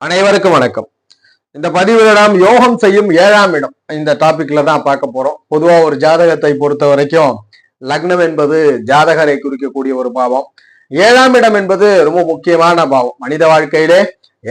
அனைவருக்கும் வணக்கம். இந்த பதிவுல நாம் யோகம் செய்யும் 7ஆம் இடம் இந்த டாபிக்ல தான் பார்க்க போறோம். பொதுவா ஒரு ஜாதகத்தை பொறுத்த வரைக்கும் லக்னம் என்பது ஜாதகரை குறிக்கக்கூடிய ஒரு பாவம். 7ஆம் இடம் என்பது ரொம்ப முக்கியமான பாவம். மனித வாழ்க்கையிலே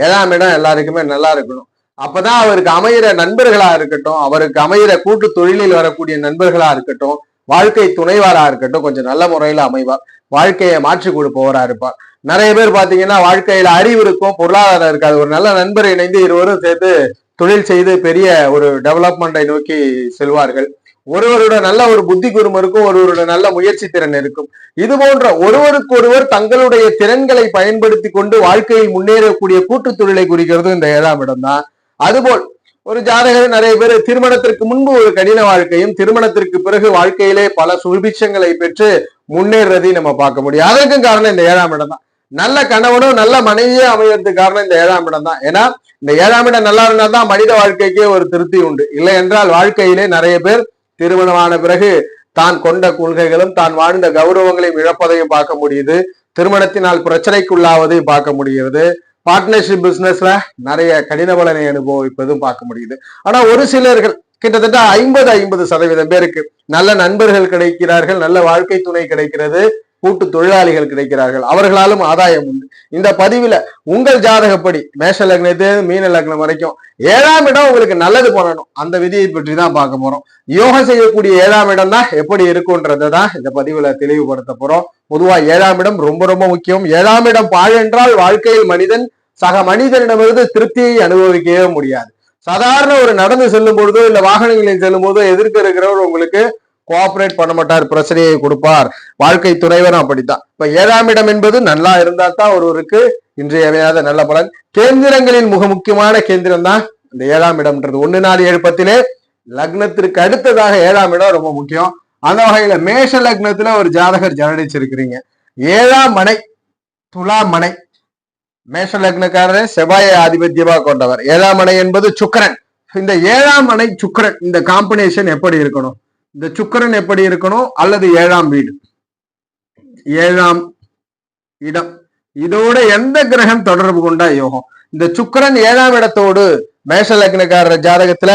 7ஆம் இடம் எல்லாருக்குமே நல்லா இருக்கணும். அப்பதான் அவருக்கு அமைகிற நண்பர்களா இருக்கட்டும், அவருக்கு அமைகிற கூட்டு தொழிலில் வரக்கூடிய நண்பர்களா இருக்கட்டும், வாழ்க்கை துணைவாரா இருக்கட்டும், கொஞ்சம் நல்ல முறையில அமைவார். வாழ்க்கையை மாற்றி கொடுப்பவரா இருப்பார். நிறைய பேர் பாத்தீங்கன்னா வாழ்க்கையில அறிவு இருக்கும், பொருளாதாரம் இருக்காது. ஒரு நல்ல நண்பர் இணைந்து இருவரும் சேர்த்து தொழில் செய்து பெரிய ஒரு டெவலப்மெண்டை நோக்கி செல்வார்கள். ஒருவரோட நல்ல ஒரு புத்தி கூர்மை இருக்கும், ஒருவரோட நல்ல முயற்சி திறன் இருக்கும். இது போன்ற ஒருவருக்கொருவர் தங்களுடைய திறன்களை பயன்படுத்தி கொண்டு வாழ்க்கையில் முன்னேறக்கூடிய கூட்டு தொழிலை குறிக்கிறது இந்த 7ஆம் இடம் தான். அதுபோல் ஒரு ஜாதகர் நிறைய பேர் திருமணத்திற்கு முன்பு ஒரு கடின வாழ்க்கையும் திருமணத்திற்கு பிறகு வாழ்க்கையிலே பல சுபிட்சங்களை பெற்று முன்னேறதையும் நம்ம பார்க்க முடியும். அதற்கும் காரணம் இந்த 7ஆம் இடம் தான். நல்ல கணவனும் நல்ல மனைவியே அமையறதுக்கு காரணம் இந்த 7ஆம் இடம் தான். ஏன்னா இந்த 7ஆம் இடம் நல்லா இருந்தா தான் மனித வாழ்க்கைக்கே ஒரு திருப்தி உண்டு. இல்லை என்றால் வாழ்க்கையிலே நிறைய பேர் திருமணமான பிறகு தான் கொண்ட கொள்கைகளும் தான் வாழ்ந்த கௌரவங்களையும் இழப்பதையும் பார்க்க முடியுது. திருமணத்தினால் பிரச்சனைக்குள்ளாவதையும் பார்க்க முடிகிறது. பார்ட்னர்ஷிப் பிசினஸ்ல நிறைய கடின பலனை அனுபவிப்பதும் பார்க்க முடியுது. ஆனா ஒரு சிலர்கள் கிட்டத்தட்ட 50% பேருக்கு நல்ல நண்பர்கள் கிடைக்கிறார்கள், நல்ல வாழ்க்கை துணை கிடைக்கிறது, கூட்டு தொழிலாளிகள் கிடைக்கிறார்கள், அவர்களாலும் ஆதாயம் உண்டு. இந்த பதிவுல உங்கள் ஜாதகப்படி மேஷ லக்னத்து மீன லக்னம் வரைக்கும் 7ஆம் இடம் உங்களுக்கு நல்லது பண்ணணும், அந்த விதியை பற்றி தான் பார்க்க போறோம். யோகம் செய்யக்கூடிய 7ஆம் இடம் தான் எப்படி இருக்கும்ன்றதை தான் இந்த பதிவுல தெளிவுபடுத்த போறோம். பொதுவா 7ஆம் இடம் ரொம்ப ரொம்ப முக்கியம். 7ஆம் இடம் பாழ் என்றால் வாழ்க்கையில் மனிதன் சக மனிதனிடமிருந்து திருப்தியை அனுபவிக்கவே முடியாது. சாதாரண ஒரு நடந்து செல்லும் பொழுதோ இல்ல வாகனங்களில் செல்லும் போதோ எதிர்க்க இருக்கிறவர் உங்களுக்கு கோஆபரேட் பண்ண மாட்டார், பிரச்சனையை கொடுப்பார். வாழ்க்கை துணைவரும் அப்படித்தான். இப்ப 7ஆம் இடம் என்பது நல்லா இருந்தா தான் ஒருவருக்கு இன்றையமையாத நல்ல பலன். கேந்திரங்களின் மிக முக்கியமான கேந்திரம் தான் இந்த 7ஆம் இடம்ன்றது. 1 4 7 10 லக்னத்திற்கு அடுத்ததாக 7ஆம் இடம் ரொம்ப முக்கியம். அந்த வகையில மேஷ லக்னத்துல ஒரு ஜாதகர் ஜனனிச்சிருக்கிறீங்க. 7ஆம் மனை துலா மனை. மேஷ லக்னக்காரர் செவ்வாயை ஆதிபத்தியமா கொண்டவர். 7ஆம் மனை என்பது சுக்கிரன். இந்த 7ஆம் மனை சுக்கிரன் இந்த காம்பினேஷன் எப்படி இருக்கணும்? இந்த சுக்கிரன் எப்படி இருக்கணும்? அல்லது 7ஆம் வீடு 7ஆம் இடம் இதோட எந்த கிரகம் தொடர்பு கொண்டா யோகம்? இந்த சுக்கிரன் 7ஆம் இடத்தோடு மேஷ லக்னக்காரர் ஜாதகத்துல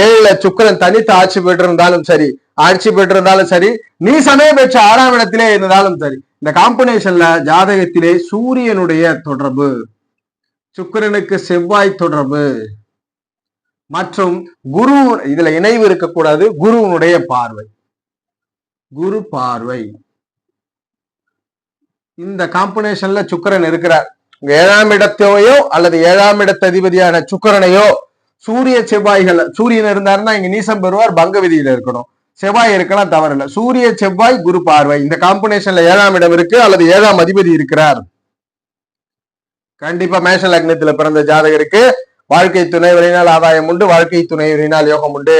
7ல சுக்கிரன் தனித்து ஆட்சி பெற்றிருந்தாலும் சரி, ஆட்சி பெற்றிருந்தாலும் சரி, நீ சமயம் பெற்ற 6ஆம் இடத்திலே இருந்தாலும் சரி, இந்த காம்பினேஷன்ல ஜாதகத்திலே சூரியனுடைய தொடர்பு, சுக்கிரனுக்கு செவ்வாய் தொடர்பு மற்றும் குரு இதுல இணைவு இருக்கக்கூடாது, குருவனுடைய பார்வை, குரு பார்வை, இந்த காம்பினேஷன்ல சுக்கிரன் இருக்கிறார். 7ஆம் இடத்தையோ அல்லது 7ஆம் இடத்த அதிபதியான சுக்கிரனையோ சூரிய செவ்வாய்கள், சூரியன் இருந்தாருன்னா இங்க நீசம் பெறுவார், பங்க விதியில இருக்கணும். செவ்வாய் இருக்கலாம், தவறில்லை. சூரிய செவ்வாய் குரு பார்வை இந்த காம்பினேஷன்ல 7ஆம் இடம் இருக்கு அல்லது 7ஆம் அதிபதி இருக்கிறார். கண்டிப்பா மேஷ லக்னத்துல பிறந்த ஜாதகருக்கு வாழ்க்கை துணைவரினால் ஆதாயம் உண்டு, வாழ்க்கை துணைவரினால் யோகம் உண்டு.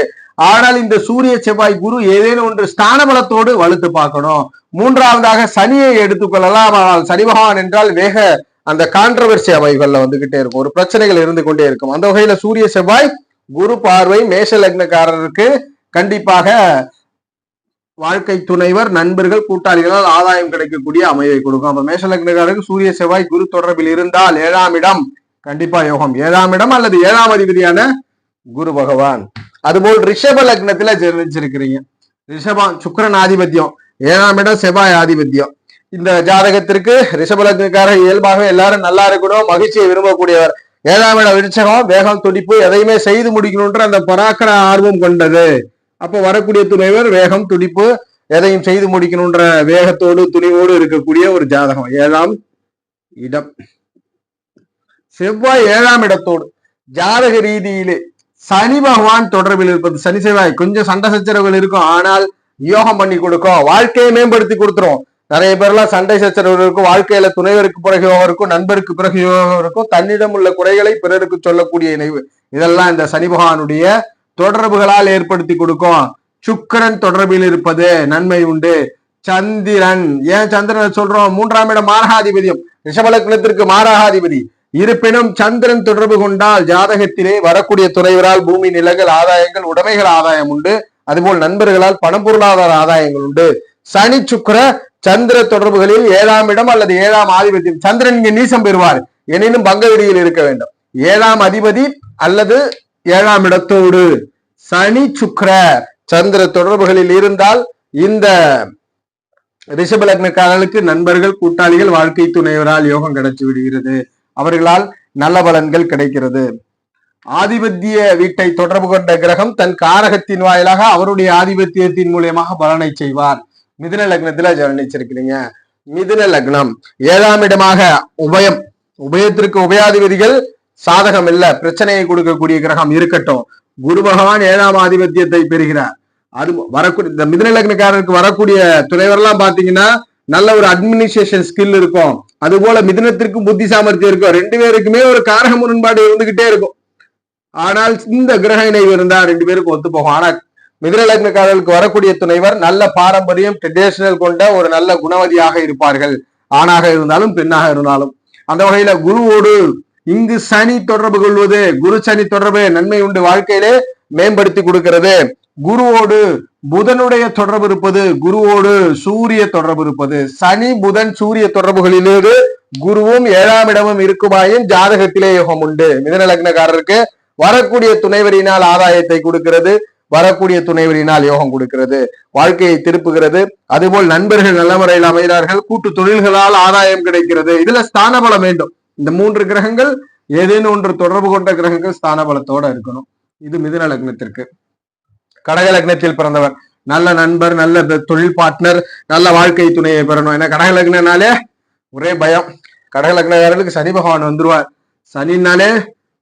ஆனால் இந்த சூரிய செவ்வாய் குரு ஏதேனும் ஒன்று ஸ்தான பலத்தோடு வலுத்து பார்க்கணும். மூன்றாவதாக சனியை எடுத்துக்கொள்ளலாம். ஆனால் சனி பகவான் என்றால் வேக அந்த கான்ட்ரவர்சி அமைவுகள்ல வந்துகிட்டே இருக்கும், ஒரு பிரச்சனைகள் இருந்து கொண்டே இருக்கும். அந்த வகையில சூரிய செவ்வாய் குரு பார்வை மேஷ லக்னக்காரருக்கு கண்டிப்பாக வாழ்க்கை துணைவர், நண்பர்கள், கூட்டாளிகளால் ஆதாயம் கிடைக்கக்கூடிய அமைவை கொடுக்கும். அப்ப மேஷ லக்னக்காரருக்கு சூரிய செவ்வாய் குரு தொடர்பில் இருந்தால் 7ஆம் இடம் கண்டிப்பா யோகம். 7ஆம் இடம் அல்லது 7ஆம் அதிபதியான குரு பகவான். அதுபோல் ரிஷப லக்னத்துல ஜெனிச்சிருக்கிறீங்க. ரிஷபம் சுக்கிரன் ஆதிபத்தியம், 7ஆம் இடம் செவ்வாய் ஆதிபத்தியம். இந்த ஜாதகத்திற்கு ரிஷப லக்னக்காரர் இயல்பாக எல்லாரும் நல்லா இருக்கணும், மகிழ்ச்சியை விரும்பக்கூடியவர். 7ஆம் இடம் விருச்சகம், வேகம், துடிப்பு, எதையுமே செய்து முடிக்கணும்ன்ற அந்த பராக்கிர ஆர்வம் கொண்டது. அப்போ வரக்கூடிய துணைவர் வேகம், துடிப்பு, எதையும் செய்து முடிக்கணும்ன்ற வேகத்தோடு துணிவோடு இருக்கக்கூடிய ஒரு ஜாதகம் 7ஆம் இடம். செவ்வாய் 7ஆம் இடத்தோடு ஜாதக ரீதியிலே சனி பகவான் தொடர்பில் இருப்பது. சனி செவ்வாய் கொஞ்சம் சண்டை சச்சரவுகள் இருக்கும், ஆனால் யோகம் பண்ணி கொடுக்கும், வாழ்க்கையை மேம்படுத்தி கொடுத்துரும். நிறைய பேர்லாம் சண்டை சச்சரவு இருக்கும், வாழ்க்கையில துணைவருக்கு பிறகு யோகம் இருக்கும், நண்பருக்கு பிறகு யோகம் இருக்கும், தன்னிடம் உள்ள குறைகளை பிறருக்கு சொல்லக்கூடிய இணைவு, இதெல்லாம் இந்த சனி பகவானுடைய தொடர்புகளால் ஏற்படுத்தி கொடுக்கும். சுக்கிரன் தொடர்பில் இருப்பது நன்மை உண்டு. சந்திரன், ஏன் சந்திரன் சொல்றோம்? 3ஆம் இடம் மாரகாதிபதியம், ரிஷபலக்னத்திற்கு மாரகாதிபதி. இருப்பினும் சந்திரன் தொடர்பு கொண்டால் ஜாதகத்திலே வரக்கூடிய துணைவரால் பூமி, நிலங்கள், ஆதாயங்கள், உடைமைகள் ஆதாயம் உண்டு. அதுபோல் நண்பர்களால் பண பொருளாதார ஆதாயங்கள் உண்டு. சனி சுக்கிர சந்திர தொடர்புகளில் 7ஆம் இடம் அல்லது 7ஆம் ஆதிபத்தியம். சந்திரன் இங்க நீசம் பெறுவார், எனினும் பங்க விதியில் இருக்க வேண்டும். ஏழாம் அதிபதி அல்லது ஏழாம் இடத்தோடு சனி சுக்கிர சந்திர தொடர்புகளில் இருந்தால் இந்த ரிஷப லக்னக்காரர்களுக்கு நண்பர்கள், கூட்டாளிகள், வாழ்க்கை துணைவரால் யோகம் கிடைச்சு விடுகிறது. அவர்களால் நல்ல பலன்கள் கிடைக்கிறது. ஆதிபத்திய வீட்டை தொடர்பு கொண்ட கிரகம் தன் காரகத்தின் வாயிலாக அவருடைய ஆதிபத்தியத்தின் மூலியமாக பலனை செய்வார். மிதுன லக்னத்துல ஜனிச்சிருக்கிறீங்க. மிதுன லக்னம் 7ஆம் இடமாக உபயம், உபயத்திற்கு உபயாதிபதிகள் சாதகம் இல்ல, பிரச்சனையை கொடுக்கக்கூடிய கிரகம் இருக்கட்டும். குரு பகவான் 7ஆம் ஆதிபத்தியத்தை பெறுகிறார். அது வரக்கூடிய இந்த மிதுன லக்னக்காரருக்கு வரக்கூடிய துணைவர்லாம் பாத்தீங்கன்னா நல்ல ஒரு அட்மினிஸ்ட்ரேஷன் ஸ்கில் இருக்கும். அது போல மிதுனத்திற்கும் புத்தி சாமர்த்தியம் இருக்கும். 2 பேருக்குமே ஒரு காரக முரண்பாடு இருந்துகிட்டே இருக்கும். ஆனால் இந்த கிரக இணைவு இருந்தா 2 பேருக்கும் ஒத்து போகும். ஆனா மிதுன லக்னக்காரர்களுக்கு வரக்கூடிய துணைவர் நல்ல பாரம்பரியம், ட்ரெடிஷனல் கொண்ட ஒரு நல்ல குணவதியாக இருப்பார்கள். ஆணாக இருந்தாலும் பெண்ணாக இருந்தாலும். அந்த வகையில குருவோடு இங்கு சனி தொடர்பு கொள்வது, குரு சனி தொடர்பு நன்மை உண்டு, வாழ்க்கையிலே மேம்படுத்தி கொடுக்கிறது. குருவோடு புதனுடைய தொடர்பு இருப்பது, குருவோடு சூரிய தொடர்பு இருப்பது, சனி புதன் சூரிய தொடர்புகளிலேயே குருவும் 7ஆம் இடமும் இருக்குமாயின் ஜாதகத்திலே யோகம் உண்டு. மிதுன லக்னக்காரருக்கு வரக்கூடிய துணைவரினால் ஆதாயத்தை கொடுக்கிறது, வரக்கூடிய துணைவரினால் யோகம் கொடுக்கிறது, வாழ்க்கையை திருப்புகிறது. அதுபோல் நண்பர்கள் நல்ல முறையில் அமைகிறார்கள், கூட்டு தொழில்களால் ஆதாயம் கிடைக்கிறது. இதுல ஸ்தான பலம் வேண்டும். இந்த 3 கிரகங்கள் ஏதேனும் ஒன்று தொடர்பு கொண்ட கிரகங்கள் ஸ்தான பலத்தோட இருக்கணும். இது மிதுன லக்னத்திற்கு. கடக லக்னத்தில் பிறந்தவர் நல்ல நண்பர், நல்ல தொழில் பார்ட்னர், நல்ல வாழ்க்கை துணையை பெறணும். ஏன்னா கடக லக்னாலே ஒரே பயம். கடக லக்னக்காரர்களுக்கு சனி பகவான் வந்துருவார். சனினாலே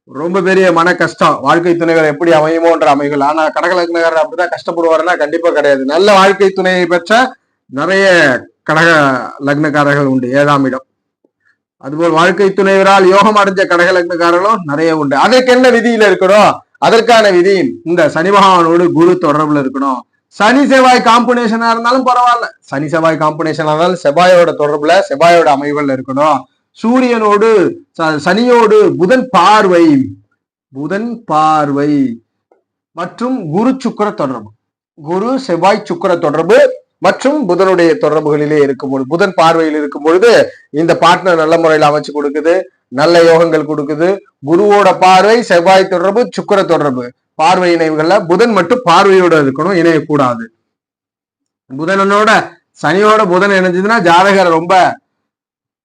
ரொம்ப பெரிய மன கஷ்டம், வாழ்க்கை துணைகள் எப்படி அமையுமோன்ற அமைகள். ஆனா கடக லக்னக்காரர் அப்படிதான் கஷ்டப்படுவாருன்னா கண்டிப்பா கிடையாது. நல்ல வாழ்க்கை துணையை பெற்ற நிறைய கடக லக்னக்காரர்கள் உண்டு. 7ஆம் இடம். அதுபோல் வாழ்க்கை துணைவரால் யோகம் அடைஞ்ச கடக லக்னக்காரர்களும் நிறைய உண்டு. அதற்கு என்ன விதியில இருக்கணும்? அதற்கான விதி இந்த சனி பகவானோடு குரு தொடர்புல இருக்கணும். சனி செவ்வாய் காம்பினேஷனா இருந்தாலும் பரவாயில்ல, சனி செவ்வாய் காம்பினேஷனா இருந்தாலும் செவ்வாயோட தொடர்புல, செவ்வாயோட அமைவுகள் இருக்கணும். சூரியனோடு சனியோடு புதன் பார்வை, புதன் பார்வை மற்றும் குரு சுக்கிர தொடர்பு, குரு செவ்வாய் சுக்கிர தொடர்பு மற்றும் புதனுடைய தொடர்புகளிலே இருக்கும் பொழுது, புதன் பார்வையில் இருக்கும் பொழுது இந்த பார்ட்னர் நல்ல முறையில் அமைச்சு கொடுக்குது, நல்ல யோகங்கள் கொடுக்குது. குருவோட பார்வை, செவ்வாய் தொடர்பு, சுக்கிர தொடர்பு, பார்வை இணைவுகள்ல புதன் மட்டும் பார்வையோட இருக்கணும், இணையக்கூடாது. புதனோட சனியோட புதன் இணைஞ்சதுன்னா ஜாதகர் ரொம்ப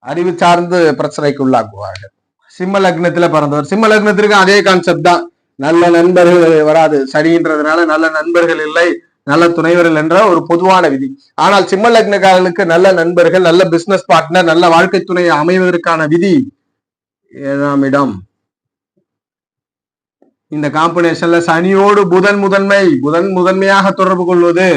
அறிவு சார்ந்து பிரச்சனைக்கு உள்ளாக்குவார்கள். சிம்ம லக்னத்துல பிறந்தவர், சிம்ம லக்னத்திற்கு அதே கான்செப்ட் தான். நல்ல நண்பர்கள் வராது, சனின்றதுனால நல்ல நண்பர்கள் இல்லை, நல்ல துணைவர்கள் என்ற ஒரு பொதுவான விதி. ஆனால் சிம்ம லக்னக்காரர்களுக்கு நல்ல நண்பர்கள், நல்ல பிசினஸ் பார்ட்னர், நல்ல வாழ்க்கை துணை அமைவதற்கான விதி 7ஆம் இடம். இந்த காம்பினேஷன்ல சனியோடு புதன் முதன்மையாக தொடர்பு கொள்வது,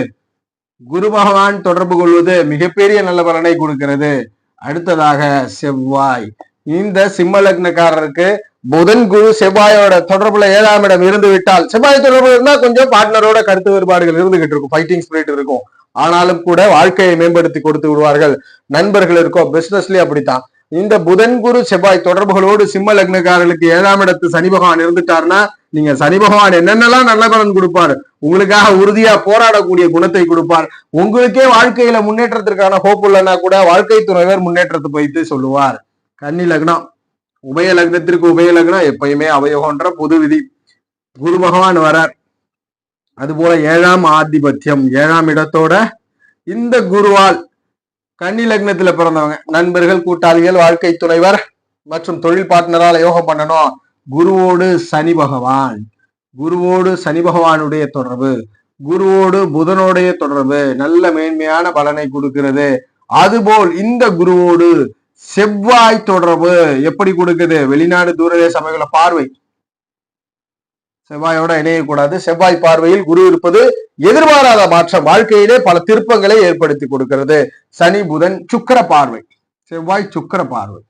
குரு பகவான் தொடர்பு கொள்வது மிகப்பெரிய நல்ல பலனை கொடுக்கிறது. அடுத்ததாக செவ்வாய். இந்த சிம்ம லக்னக்காரருக்கு புதன் குரு செவ்வாயோட தொடர்புல 7ஆம் இடம் இருந்து விட்டால், செவ்வாய் தொடர்பு இருந்தா கொஞ்சம் பார்ட்னரோட கருத்து வேறுபாடுகள் இருந்துகிட்டு இருக்கும், ஃபைட்டிங் ஸ்பிரிட் இருக்கும். ஆனாலும் கூட வாழ்க்கையை மேம்படுத்தி கொடுத்து விடுவார்கள். நண்பர்கள் இருக்கும், பிசினஸ்லயே அப்படித்தான். இந்த புதன் குரு செவ்வாய் தொடர்புகளோடு சிம்ம லக்னக்காரர்களுக்கு 7ஆம் இடத்து சனி பகவான் இருந்துட்டாருன்னா, நீங்க சனி பகவான் என்னென்னலாம் நல்ல பலன் கொடுப்பார், உங்களுக்காக உறுதியா போராடக்கூடிய குணத்தை கொடுப்பார். உங்களுக்கே வாழ்க்கையில முன்னேற்றத்திற்கான ஹோப் இல்லைன்னா கூட வாழ்க்கை துணைவர் முன்னேற்றத்தை வைத்து சொல்லுவார். கன்னி லக்னம், உபய லக்னத்திற்கு உபய லக்னம் எப்பயுமே அவயோகன்ற பொது விதி. குரு பகவான் வரார். அதுபோல 7ஆம் ஆதிபத்தியம், 7ஆம் இடத்தோட இந்த குருவால் கன்னி லக்னத்துல பிறந்தவங்க நண்பர்கள், கூட்டாளிகள், வாழ்க்கை துணைவர் மற்றும் தொழில் பார்ட்னரால் யோகம் பண்ணணும். குருவோடு சனி பகவான், குருவோடு சனி பகவானுடைய தொடர்பு, குருவோடு புதனுடைய தொடர்பு நல்ல மேன்மையான பலனை கொடுக்கிறது. அதுபோல் இந்த குருவோடு செவ்வாய் தொடர்பு எப்படி கொடுக்குது? வெளிநாடு தூரதேச அமைவுல பார்வை, செவ்வாயோட இணையக்கூடாது. செவ்வாய் பார்வையில் குரு இருப்பது எதிர்பாராத மாற்றம், வாழ்க்கையிலே பல திருப்பங்களை ஏற்படுத்தி கொடுக்கிறது. சனி புதன் சுக்கிர பார்வை, செவ்வாய் சுக்கிர பார்வை,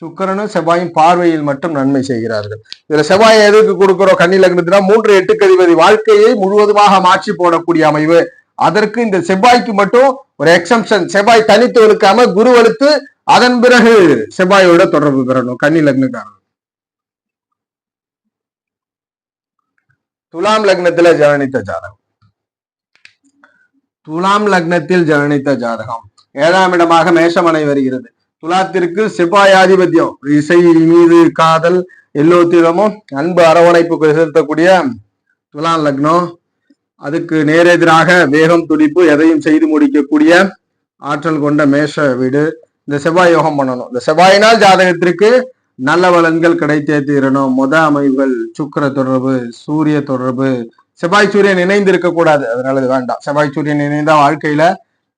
சுக்கிரனும் செவ்வாயும் பார்வையில் மட்டும் நன்மை செய்கிறார்கள். இதுல செவ்வாய் எதுக்கு கொடுக்கிறோம்? கன்னி லக்னத்தினா 3 8க்கு அதிபதி, வாழ்க்கையை முழுவதுமாக மாற்றி போடக்கூடிய அமைவு. அதற்கு இந்த செவ்வாய்க்கு மட்டும் ஒரு எக்ஸம்ஷன், செவ்வாய் தனித்து ஒழுக்காம குரு வலுத்து அதன் பிறகு செவ்வாயோட தொடர்பு பெறணும் கன்னி லக்னக்காரன். துலாம் லக்னத்துல ஜனனித்த ஜாதகம், துலாம் லக்னத்தில் ஜனனித்த ஜாதகம் 7ஆம் இடமாக மேஷமனை வருகிறது. துலாத்திற்கு செவ்வாய் ஆதிபத்தியம், இசை மீது காதல், எல்லோத்திடமும் அன்பு அரவணைப்பு செலுத்தக்கூடிய துலாம் லக்னம். அதுக்கு நேரெதிராக வேகம், துடிப்பு, எதையும் செய்து முடிக்கக்கூடிய ஆற்றல் கொண்ட மேஷ வீடு. இந்த செவ்வாய் யோகம் பண்ணணும். இந்த செவ்வாயினால் ஜாதகத்திற்கு நல்ல பலன்கள் கிடைத்தே தீரணும். அமைவுகள் சுக்கிர தொடர்பு, சூரிய தொடர்பு. செவ்வாய் சூரியன் இணைந்து இருக்கக்கூடாது, அதனால இது வேண்டாம். செவ்வாய் சூரியன் இணைந்தா வாழ்க்கையில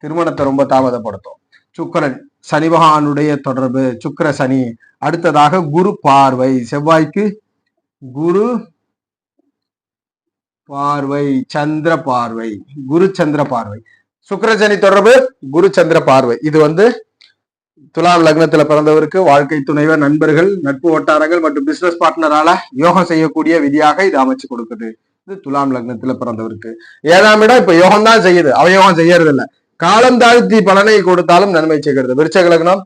திருமணத்தை ரொம்ப தாமதப்படுத்தும். சுக்கிரன் சனி பகவானுடைய தொடர்பு, சுக்கிர சனி. அடுத்ததாக குரு பார்வை, செவ்வாய்க்கு குரு பார்வை, சந்திர பார்வை, குரு சந்திர பார்வை. சுக்கிர சனி தொடர்பு, குரு சந்திர பார்வை. இது துலாம் லக்னத்துல பிறந்தவருக்கு வாழ்க்கை துணைவர், நண்பர்கள், நட்பு வட்டாரங்கள் மற்றும் பிசினஸ் பார்ட்னரால யோகம் செய்யக்கூடிய விதியாக இது அமைச்சு கொடுக்குது. இது துலாம் லக்னத்துல பிறந்தவருக்கு. 7ஆம் இடம் இப்ப யோகம் தான் செய்யுது, அவயோகம் செய்யறது இல்ல. காலம் தாழ்த்தி பலனை கொடுத்தாலும் நன்மை செய்கிறது. விருச்சக லக்னம்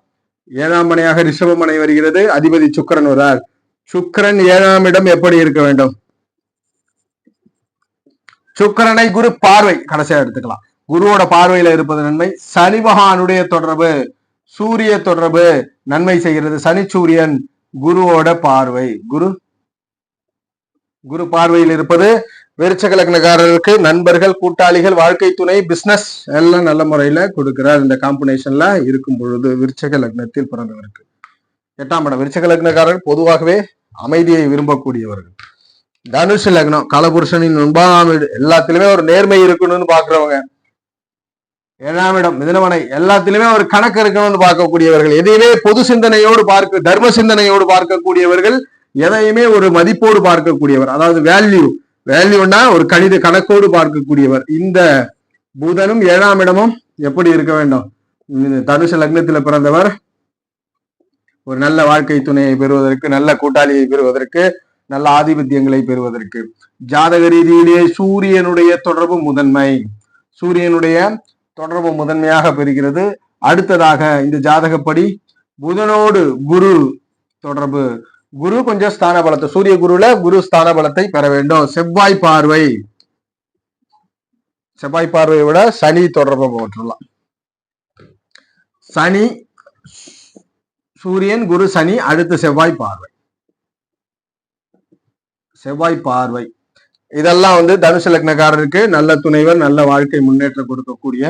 7ஆம் மனையாக ரிஷபமனை வருகிறது. அதிபதி சுக்கிரன் வரார். சுக்கிரன் 7ஆம் இடம் எப்படி இருக்க வேண்டும்? சுக்கிரனை குரு பார்வை கடைசியா எடுத்துக்கலாம். குருவோட பார்வையில இருப்பது நன்மை. சனி பகவானுடைய தொடர்பு, சூரிய தொடர்பு நன்மை செய்கிறது. சனி சூரியன் குருவோட பார்வை, குரு பார்வையில் இருப்பது விருச்சக லக்னக்காரர்களுக்கு நண்பர்கள், கூட்டாளிகள், வாழ்க்கை துணை, பிசினஸ் எல்லாம் நல்ல முறையில கொடுக்கிறார். இந்த காம்பினேஷன்ல இருக்கும் பொழுது விருச்சக லக்னத்தில் பிறந்தவருக்கு 8ஆம் இடம். விருச்சக லக்னக்காரர்கள் பொதுவாகவே அமைதியை விரும்பக்கூடியவர்கள். தனுஷ் லக்னம் கலபுருஷனின் 9ஆம் வீடு, எல்லாத்திலுமே ஒரு நேர்மை இருக்கணும்னு பாக்குறவங்க. 7ஆம் இடம் மிதுனமனை, எல்லாத்திலுமே ஒரு கணக்கு இருக்கணும்னு பார்க்கக்கூடியவர்கள். எதையுமே பொது சிந்தனையோடு தர்ம சிந்தனையோடு பார்க்கக்கூடியவர்கள். எதையுமே ஒரு மதிப்போடு பார்க்கக்கூடியவர், அதாவது வேல்யூன்னா ஒரு கணக்கோடு பார்க்கக்கூடியவர். இந்த புதனும் 7ஆம் இடமும் எப்படி இருக்க வேண்டும்? தனுஷ லக்னத்துல பிறந்தவர் ஒரு நல்ல வாழ்க்கை துணையை பெறுவதற்கு, நல்ல கூட்டாளியை பெறுவதற்கு, நல்ல ஆதிபத்தியங்களை பெறுவதற்கு. ஜாதக ரீதியிலேயே சூரியனுடைய தொடர்பு முதன்மை, சூரியனுடைய தொடர்பு முதன்மையாக பெறுகிறது. அடுத்ததாக இந்த ஜாதகப்படி புதனோடு குரு தொடர்பு. குரு கொஞ்சம் ஸ்தான பலத்தை, சூரிய குருல குரு ஸ்தான பலத்தை பெற வேண்டும். செவ்வாய் பார்வையை விட சனி தொடர்பை போட்டுடலாம். சனி, சூரியன், குரு, சனி, அடுத்து செவ்வாய் பார்வை. இதெல்லாம் தனுசு லக்னக்காரருக்கு நல்ல துணைவர், நல்ல வாழ்க்கை முன்னேற்றம் கொடுக்கக்கூடிய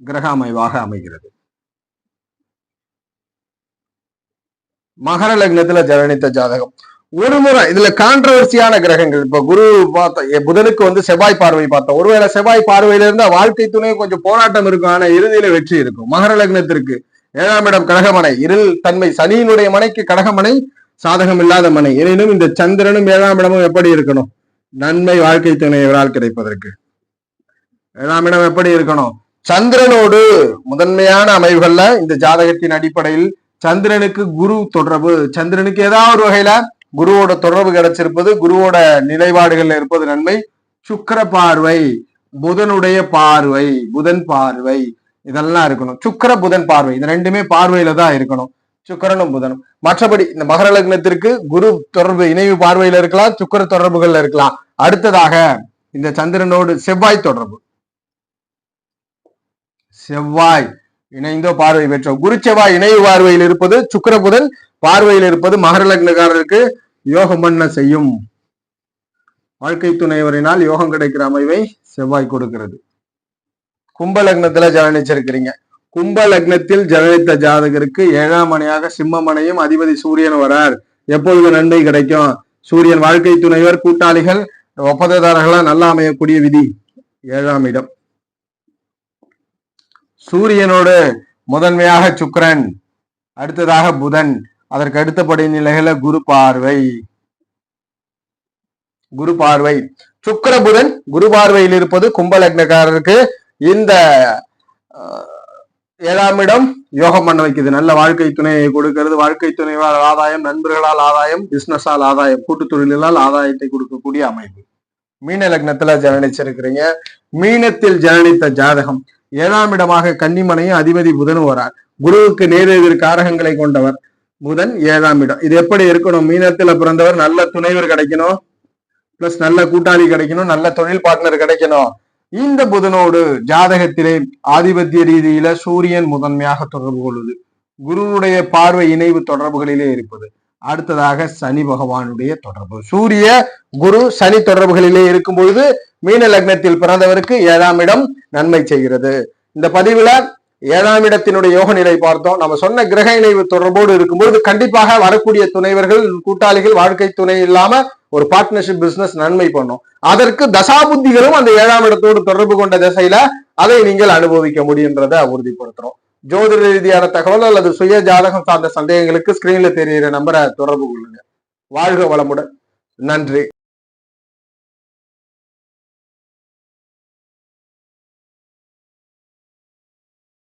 கிரக அமைவாக அமைகிறது. மகர லக்னத்துல ஜனனித்த ஜாதகம் ஒரு முறை இதுல கான்ட்ரவர்சியான கிரகங்கள். இப்ப குரு பார்த்தோம், புதனுக்கு செவ்வாய் பார்வை பார்த்தோம். ஒருவேளை செவ்வாய் பார்வையில இருந்தா வாழ்க்கை துணை கொஞ்சம் போராட்டம் இருக்கும், ஆனா இறுதியில வெற்றி இருக்கும். மகர லக்னத்திற்கு 7ஆம் இடம் கடகமனை, இருள் தன்மை. சனியினுடைய மனைக்கு கடகமனை சாதகம் இல்லாத மனை. எனினும் இந்த சந்திரனும் 7ஆம் இடமும் எப்படி இருக்கணும்? நன்மை வாழ்க்கை துணையவரால் கிடைப்பதற்கு. 7ஆம் இடம் எப்படி இருக்கணும்? சந்திரனோடு முதன்மையான அமைவுகள்ல இந்த ஜாதகத்தின் அடிப்படையில் சந்திரனுக்கு குரு தொடர்பு, சந்திரனுக்கு ஏதாவது ஒரு வகையில குருவோட தொடர்பு கிடைச்சிருப்பது, குருவோட நிலைப்பாடுகள்ல இருப்பது நன்மை. சுக்கிர பார்வை, புதனுடைய பார்வை, புதன் பார்வை, இதெல்லாம் இருக்கணும். சுக்கிர புதன் பார்வை, இது ரெண்டுமே பார்வையில தான் இருக்கணும், சுக்கிரனும் புதனும். மற்றபடி இந்த மகர லக்னத்திற்கு குரு தொடர்பு இணைவு பார்வையில இருக்கலாம், சுக்கிர தொடர்புகள்ல இருக்கலாம். அடுத்ததாக இந்த சந்திரனோடு செவ்வாய் தொடர்பு, செவ்வாய் இணைந்தோ பார்வை பெற்றோம். குரு செவ்வாய் இணைவு பார்வையில் இருப்பது, சுக்கிர புதன் பார்வையில் இருப்பது மகர லக்னக்காரருக்கு யோகம் பண்ண செய்யும். வாழ்க்கை துணைவரினால் யோகம் கிடைக்கிற அமைவை செவ்வாய் கொடுக்கிறது. கும்ப லக்னத்துல ஜனனிச்சிருக்கிறீங்க. கும்ப லக்னத்தில் ஜனனித்த ஜாதகருக்கு 7ஆம் மனையாக சிம்ம மனையும் அதிபதி சூரியன் வரார். எப்பொழுது நன்மை கிடைக்கும்? சூரியன் வாழ்க்கை துணைவர், கூட்டாளிகள், ஒப்பந்ததாரர்களா நல்லா அமையக்கூடிய விதி. 7ஆம் இடம் சூரியனோடு முதன்மையாக சுக்கிரன், அடுத்ததாக புதன், அதற்கு அடுத்தபடி நிலைகள குரு பார்வை. சுக்கிர புதன் குரு பார்வையில் இருப்பது கும்ப லக்னக்காரருக்கு இந்த 7ஆம் இடம் யோகம் பண்ண வைக்குது. நல்ல வாழ்க்கை துணையை கொடுக்கிறது. வாழ்க்கை துணைவால் ஆதாயம், நண்பர்களால் ஆதாயம், பிசினஸால் ஆதாயம், கூட்டு தொழிலால் ஆதாயத்தை கொடுக்கக்கூடிய அமைப்பு. மீன லக்னத்துல ஜனனிச்சிருக்கிறீங்க. மீனத்தில் ஜனனித்த ஜாதகம் 7ஆம் இடமாக கன்னிமனையும் அதிபதி புதனும் வரார். குருவுக்கு நேரெதிர் காரகங்களை கொண்டவர் புதன் 7ஆம் இடம். இது எப்படி இருக்கணும்? மீனத்துல பிறந்தவர் நல்ல துணைவர் கிடைக்கணும், பிளஸ் நல்ல கூட்டாளி கிடைக்கணும், நல்ல தொழில் பார்ட்னர் கிடைக்கணும். இந்த புதனோடு ஜாதகத்திலே ஆதிபத்திய ரீதியில சூரியன் முதன்மையாக தொடர்பு கொள்வது. குருவுடைய பார்வை இணைவு தொடர்புகளிலே இருப்பது. அடுத்ததாக சனி பகவானுடைய தொடர்பு. சூரிய குரு சனி தொடர்புகளிலே இருக்கும் பொழுது மீன லக்னத்தில் பிறந்தவருக்கு 7ஆம் இடம் நன்மை செய்கிறது. இந்த பதிவுல 7ஆம் இடத்தினுடைய யோக நிலை பார்த்தோம். நம்ம சொன்ன கிரக இணைவு தொடர்போடு இருக்கும்போது கண்டிப்பாக வரக்கூடிய துணைவர்கள், கூட்டாளிகள், வாழ்க்கை துணை இல்லாம ஒரு பார்ட்னர்ஷிப் பிசினஸ் நன்மை பண்ணும். அதற்கு தசாபுத்திகளும் அந்த 7ஆம் இடத்தோடு தொடர்பு கொண்ட திசையில அதை நீங்கள் அனுபவிக்க முடியுன்றதை உறுதிப்படுத்துறோம். ஜோதிட ரீதியான தகவல் அல்லது சுய ஜாதகம் சார்ந்த சந்தேகங்களுக்கு ஸ்கிரீன்ல தெரிகிற நம்பரை தொடர்பு கொள்ளுங்க. வாழ்க வளமுடன். நன்றி.